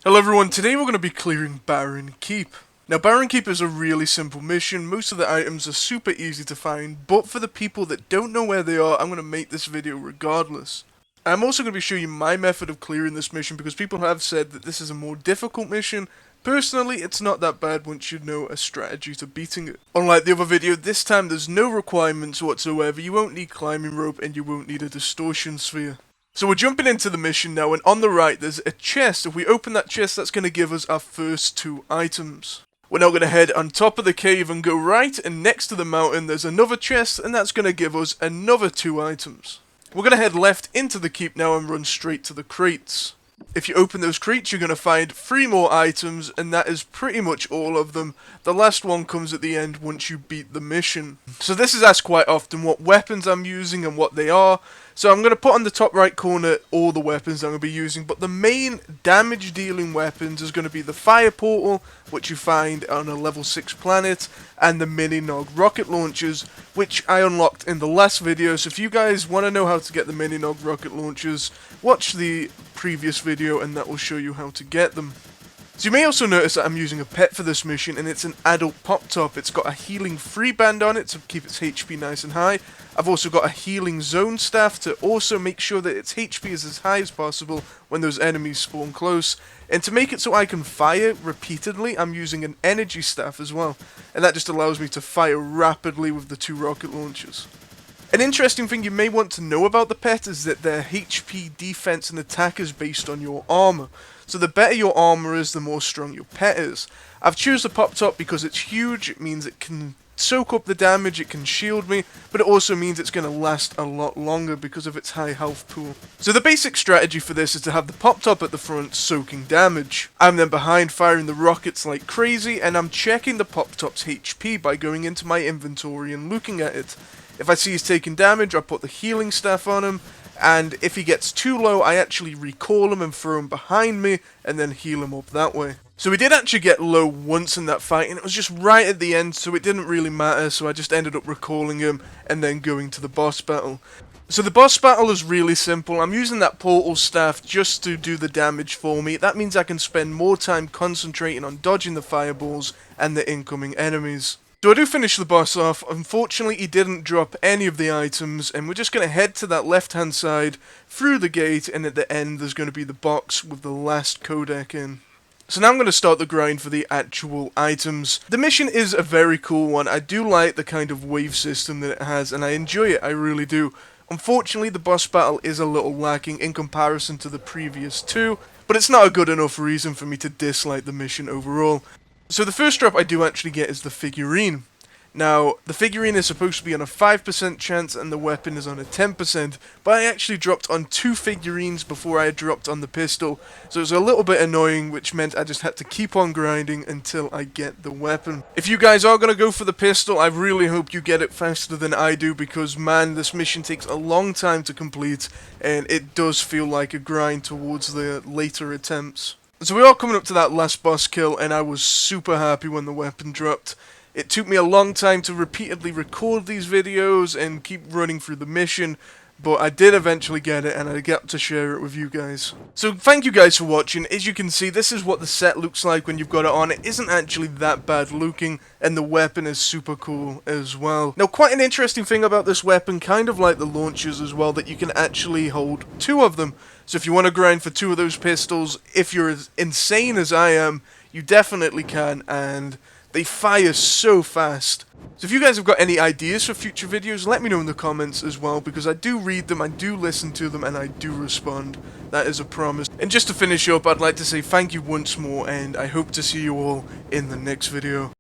Hello everyone, today we're going to be clearing Baron Keep. Now Baron Keep is a really simple mission, most of the items are super easy to find, but for the people that don't know where they are, I'm going to make this video regardless. I'm also going to be showing you my method of clearing this mission because people have said that this is a more difficult mission. Personally, it's not that bad once you know a strategy to beating it. Unlike the other video, this time there's no requirements whatsoever, you won't need climbing rope and you won't need a distortion sphere. So we're jumping into the mission now, and on the right there's a chest. If we open that chest, that's going to give us our first 2 items. We're now going to head on top of the cave and go right, and next to the mountain there's another chest, and that's going to give us another 2 items. We're going to head left into the keep now and run straight to the crates. If you open those crates, you're going to find 3 more items, and that is pretty much all of them. The last one comes at the end once you beat the mission. So this is asked quite often what weapons I'm using and what they are. So I'm going to put on the top right corner all the weapons I'm going to be using, but the main damage dealing weapons is going to be the fire portal, which you find on a level 6 planet, and the mini nog rocket launchers, which I unlocked in the last video. So if you guys want to know how to get the mini nog rocket launchers, watch the previous video and that will show you how to get them. So you may also notice that I'm using a pet for this mission, and it's an adult pop top. It's got a healing free band on it to keep its HP nice and high. I've also got a healing zone staff to also make sure that its HP is as high as possible when those enemies spawn close. And to make it so I can fire repeatedly, I'm using an energy staff as well. And that just allows me to fire rapidly with the 2 rocket launchers. An interesting thing you may want to know about the pet is that their HP, defense, and attack is based on your armor. So the better your armor is, the more strong your pet is. I've chosen the pop top because it's huge. It means it can soak up the damage, it can shield me, but it also means it's going to last a lot longer because of its high health pool. So the basic strategy for this is to have the pop top at the front soaking damage. I'm then behind firing the rockets like crazy, and I'm checking the pop top's HP by going into my inventory and looking at it. If I see he's taking damage, I put the healing staff on him, and if he gets too low, I actually recall him and throw him behind me, and then heal him up that way. So we did actually get low once in that fight, and it was just right at the end, so it didn't really matter, so I just ended up recalling him, and then going to the boss battle. So the boss battle is really simple. I'm using that portal staff just to do the damage for me. That means I can spend more time concentrating on dodging the fireballs and the incoming enemies. So I do finish the boss off. Unfortunately, he didn't drop any of the items, and we're just going to head to that left-hand side, through the gate, and at the end there's going to be the box with the last codec in. So now I'm going to start the grind for the actual items. The mission is a very cool one. I do like the kind of wave system that it has, and I enjoy it, I really do. Unfortunately, the boss battle is a little lacking in comparison to the previous 2, but it's not a good enough reason for me to dislike the mission overall. So the first drop I do actually get is the figurine. Now, the figurine is supposed to be on a 5% chance and the weapon is on a 10%, but I actually dropped on 2 figurines before I dropped on the pistol, so it was a little bit annoying, which meant I just had to keep on grinding until I get the weapon. If you guys are going to go for the pistol, I really hope you get it faster than I do, because man, this mission takes a long time to complete, and it does feel like a grind towards the later attempts. So we are coming up to that last boss kill, and I was super happy when the weapon dropped. It took me a long time to repeatedly record these videos and keep running through the mission, but I did eventually get it and I got to share it with you guys. So thank you guys for watching. As you can see, this is what the set looks like when you've got it on. It isn't actually that bad looking, and the weapon is super cool as well. Now, quite an interesting thing about this weapon, kind of like the launchers as well, that you can actually hold 2 of them. So if you want to grind for 2 of those pistols, if you're as insane as I am, you definitely can, and they fire so fast. So if you guys have got any ideas for future videos, let me know in the comments as well, because I do read them, I do listen to them, and I do respond. That is a promise. And just to finish up, I'd like to say thank you once more, and I hope to see you all in the next video.